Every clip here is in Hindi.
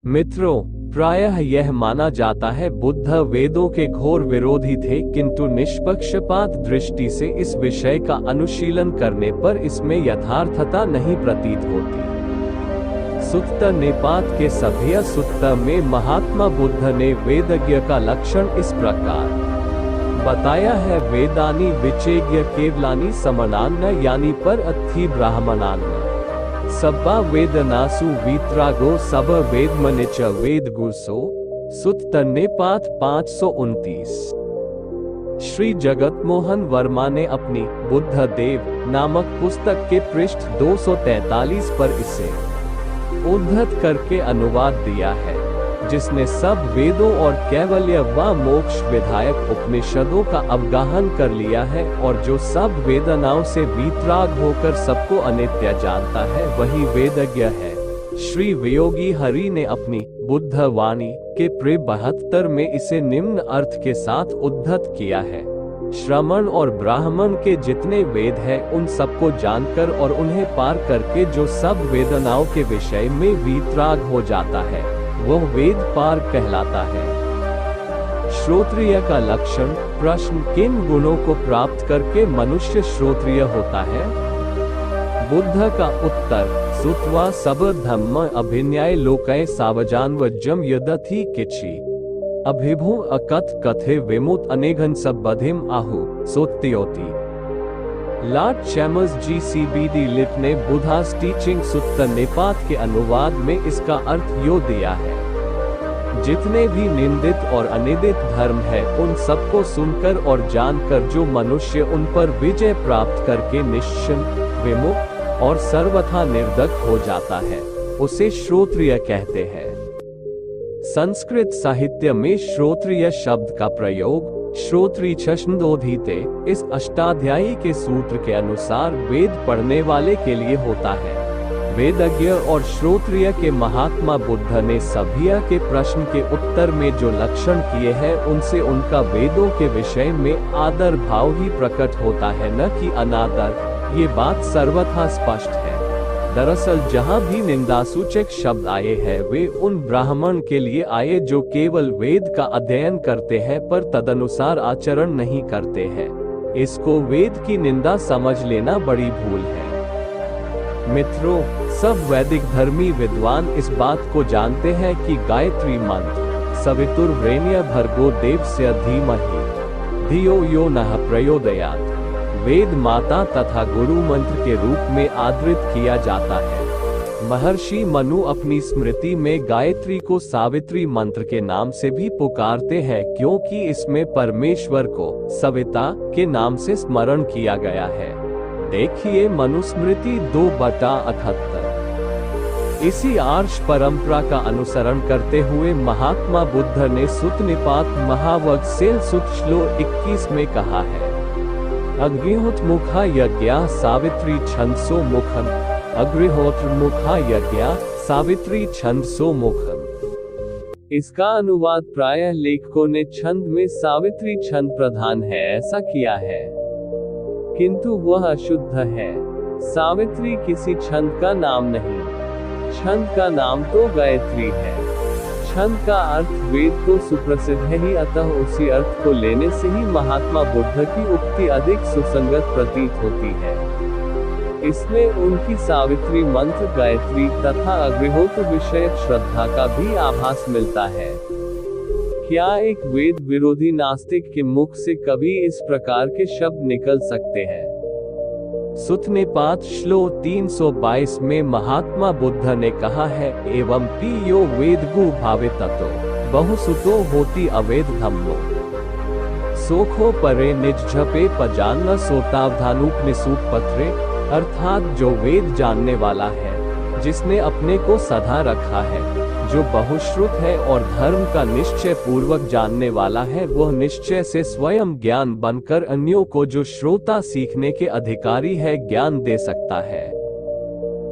मित्रों, प्रायः यह माना जाता है बुद्ध वेदों के घोर विरोधी थे, किंतु निष्पक्षपात दृष्टि से इस विषय का अनुशीलन करने पर इसमें यथार्थता नहीं प्रतीत होती। सुत्त निपात के सभ्य सुत्त में महात्मा बुद्ध ने वेदज्ञ का लक्षण इस प्रकार बताया है। वेदानी विचेज्ञ केवलानी समनान्न यानी पर अत्थि ब्राह्मणान्न सब्बा वेदनासु वीतरागो सब वेदमनिच वेदगुसो। सुत्त निपात 529। श्री जगतमोहन वर्मा ने अपनी बुद्ध देव नामक पुस्तक के पृष्ठ 243 पर इसे उद्धृत करके अनुवाद दिया है, जिसने सब वेदों और कैवल्य व मोक्ष विधायक उपनिषदों का अवगाहन कर लिया है और जो सब वेदनाओं से वीतराग होकर सबको अनित्य जानता है वही वेदज्ञ है। श्री वियोगी हरि ने अपनी बुद्ध वाणी के प्रे 72 में इसे निम्न अर्थ के साथ उद्धृत किया है। श्रमण और ब्राह्मण के जितने वेद हैं उन सबको जानकर और उन्हें पार करके जो सब वेदनाओं के विषय में वीतराग हो जाता है वह वेद पार कहलाता है। श्रोत्रिय का लक्षण। प्रश्न, किन गुणों को प्राप्त करके मनुष्य श्रोत्रिय होता है? बुद्ध का उत्तर, सुत्वा सब धम्म अभिन्याय लोकय सावजानवज्जम यदथि किछि अभिभू अकथ कथे विमुत अनेघन सब बधिम आहु सोत्योति। लॉर्ड चैमर्स GCBD लिट ने बुद्धास टीचिंग सुत्त निपात के अनुवाद में इसका अर्थ यो दिया है, जितने भी निंदित और अनिंदित धर्म है उन सबको सुनकर और जानकर जो मनुष्य उन पर विजय प्राप्त करके निश्चिंत, विमुक्त और सर्वथा निर्दग्ध हो जाता है उसे श्रोत्रिय कहते हैं। संस्कृत साहित्य में श्रोत्रिय शब्द का प्रयोग श्रोत्री छंदोधीते इस अष्टाध्यायी के सूत्र के अनुसार वेद पढ़ने वाले के लिए होता है। वेदज्ञ और श्रोत्रिय के महात्मा बुद्ध ने सभ्य के प्रश्न के उत्तर में जो लक्षण किए हैं उनसे उनका वेदों के विषय में आदर भाव ही प्रकट होता है, न कि अनादर। ये बात सर्वथा स्पष्ट है। दरअसल जहाँ भी निंदासूचक शब्द आए हैं वे उन ब्राह्मण के लिए आए जो केवल वेद का अध्ययन करते हैं पर तदनुसार आचरण नहीं करते हैं। इसको वेद की निंदा समझ लेना बड़ी भूल है। मित्रों, सब वैदिक धर्मी विद्वान इस बात को जानते हैं कि गायत्री मंत्र सवितुर्वरेण्य भर्गो देवस्य धीमहि धियो यो नः प्रचोदयात् वेद माता तथा गुरु मंत्र के रूप में आदृत किया जाता है। महर्षि मनु अपनी स्मृति में गायत्री को सावित्री मंत्र के नाम से भी पुकारते हैं, क्योंकि इसमें परमेश्वर को सविता के नाम से स्मरण किया गया है। देखिए मनुस्मृति 2/78। इसी आर्ष परंपरा का अनुसरण करते हुए महात्मा बुद्ध ने सुत्त निपात महावगसेल सुत्त श्लोक 21 में कहा है, अग्निहोत्र मुखा यज्ञा सावित्री छंदसो मुखम अग्निहोत्र मुखा यज्ञा सावित्री छंदसो मुखम। इसका अनुवाद प्रायः लेखकों ने छंद में सावित्री छंद प्रधान है ऐसा किया है, किंतु वह अशुद्ध है। सावित्री किसी छंद का नाम नहीं, छंद का नाम तो गायत्री है। छंद का अर्थ वेद तो सुप्रसिद्ध है ही, अतः उसी अर्थ को लेने से ही महात्मा बुद्ध की उक्ति अधिक सुसंगत प्रतीत होती है। इसमें उनकी सावित्री मंत्र गायत्री तथा अग्निहोत्र विषयक श्रद्धा का भी आभास मिलता है। क्या एक वेद विरोधी नास्तिक के मुख से कभी इस प्रकार के शब्द निकल सकते हैं? सुत्त निपात श्लोक 322 में महात्मा बुद्ध ने कहा है, एवं पी यो वेदगु भाविततो बहुसुतो होती अवेद धम्मो सोखो परे निज झपे पजान सोतावधानुपनिषद पत्रे। अर्थात जो वेद जानने वाला है, जिसने अपने को सधा रखा है, जो बहुश्रुत है और धर्म का निश्चय पूर्वक जानने वाला है, वह निश्चय से स्वयं ज्ञान बनकर अन्यों को जो श्रोता सीखने के अधिकारी है ज्ञान दे सकता है।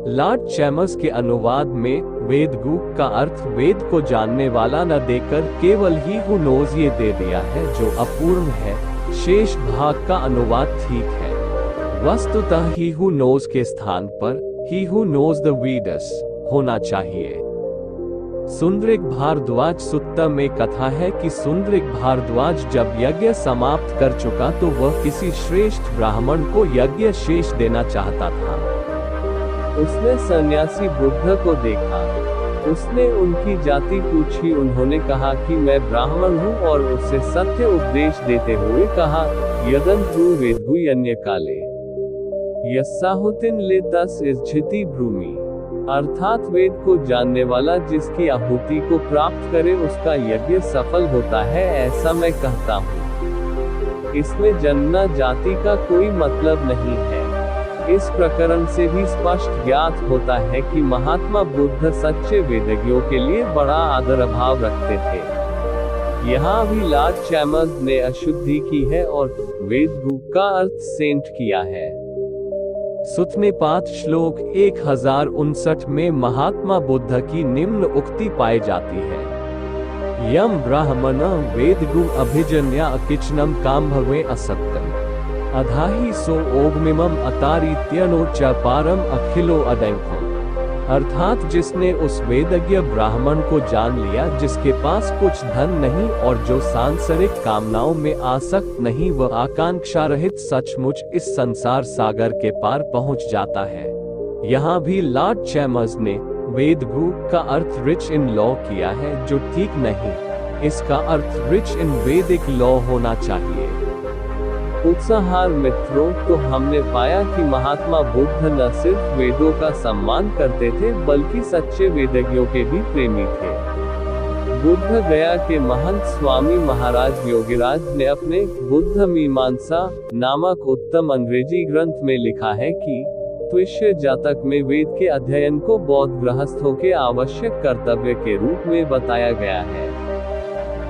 लॉर्ड चैमर्स के अनुवाद में वेदगु का अर्थ वेद को जानने वाला न देकर केवल ही हु नोज ये दे दिया है जो अपूर्ण है। शेष भाग का अनुवाद ठीक है। वस्तुतः ही हु नोज के स्थान पर ही हु नोज द वीडस होना चाहिए। सुंदरिक भारद्वाज सुत्ता में कथा है कि सुंदरिक भारद्वाज जब यज्ञ समाप्त कर चुका तो वह किसी श्रेष्ठ ब्राह्मण को यज्ञ शेष देना चाहता था। उसने सन्यासी बुद्ध को देखा। उसने उनकी जाति पूछी। उन्होंने कहा कि मैं ब्राह्मण हूँ और उसे सत्य उपदेश देते हुए कहा, यदंतु वेदगु यन्य काले यस्साहुतिन ले तस इज्झिति भ्रूमि, अर्थात वेद को जानने वाला जिसकी आहुति को प्राप्त करे उसका यज्ञ सफल होता है, ऐसा मैं कहता हूँ। इसमें जन्मना जाति का कोई मतलब नहीं है। इस प्रकरण से भी स्पष्ट ज्ञात होता है कि महात्मा बुद्ध सच्चे वेदज्ञों के लिए बड़ा आदर भाव रखते थे। यहाँ भी लॉर्ड चैमर्स ने अशुद्धि की है और वेदगु का अर्थ सेंट किया है। सुत्तनिपात श्लोक 1059 में महात्मा बुद्ध की निम्न उक्ति पाई जाती है, यम ब्राह्मण वेदगु अभिजन्या अकिचनम काम्भवे असत्यम अधाहि सो ओगमिमम अतारित्यनो च पारम अखिलो अदैंखो, अर्थात जिसने उस वेदज्ञ ब्राह्मण को जान लिया जिसके पास कुछ धन नहीं और जो सांसारिक कामनाओं में आसक्त नहीं, वह आकांक्षा रहित सचमुच इस संसार सागर के पार पहुंच जाता है। यहाँ भी लॉर्ड चैमर्स ने वेदगु का अर्थ रिच इन लॉ किया है, जो ठीक नहीं। इसका अर्थ रिच इन वैदिक लॉ होना चाहिए। उत्साहार मित्रों, तो हमने पाया कि महात्मा बुद्ध न सिर्फ वेदों का सम्मान करते थे बल्कि सच्चे वेदज्ञों के भी प्रेमी थे। बुद्ध गया के महंत स्वामी महाराज योगीराज ने अपने बुद्ध मीमांसा नामक उत्तम अंग्रेजी ग्रंथ में लिखा है कि त्विष्य जातक में वेद के अध्ययन को बौद्ध गृहस्थों के आवश्यक कर्तव्य के रूप में बताया गया है।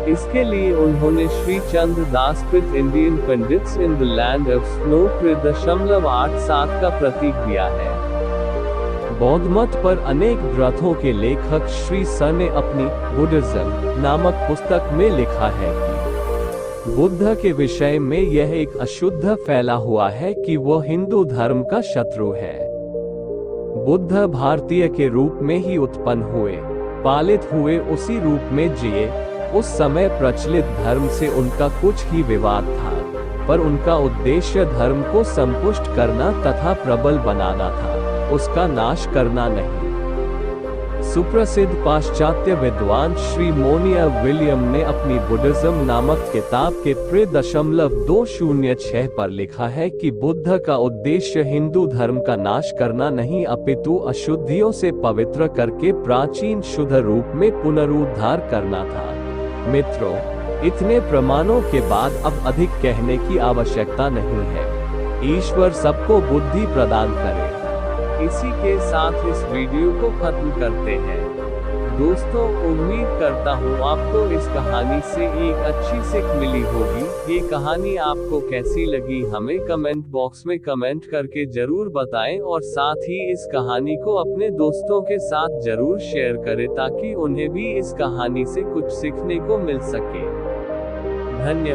इसके लिए उन्होंने श्री चंद्र दास कृत Indian pandits in the land of snow कृत 0.87 का प्रतीक दिया है। बौद्ध मत पर अनेक ग्रंथों के लेखक श्री स ने अपनी बुद्धिज्म नामक पुस्तक में लिखा है कि बुद्ध के विषय में यह एक अशुद्ध फैला हुआ है कि वह हिंदू धर्म का शत्रु है। बुद्ध भारतीय के रूप में ही उत्पन्न हुए, पालित हुए, उसी रूप में जिए। उस समय प्रचलित धर्म से उनका कुछ ही विवाद था, पर उनका उद्देश्य धर्म को संपुष्ट करना तथा प्रबल बनाना था, उसका नाश करना नहीं। सुप्रसिद्ध पाश्चात्य विद्वान श्री मोनिया विलियम ने अपनी बुद्धिज्म नामक किताब के पृ 206 पर लिखा है कि बुद्ध का उद्देश्य हिंदू धर्म का नाश करना नहीं अपितु अशुद्धियों से पवित्र करके प्राचीन शुद्ध रूप में पुनरुद्धार करना था। मित्रों, इतने प्रमाणों के बाद अब अधिक कहने की आवश्यकता नहीं है। ईश्वर सबको बुद्धि प्रदान करे। इसी के साथ इस वीडियो को खत्म करते हैं। दोस्तों, उम्मीद करता हूँ आपको इस कहानी से एक अच्छी सीख मिली होगी। ये कहानी आपको कैसी लगी हमें कमेंट बॉक्स में कमेंट करके जरूर बताएं और साथ ही इस कहानी को अपने दोस्तों के साथ जरूर शेयर करें ताकि उन्हें भी इस कहानी से कुछ सीखने को मिल सके। धन्यवाद।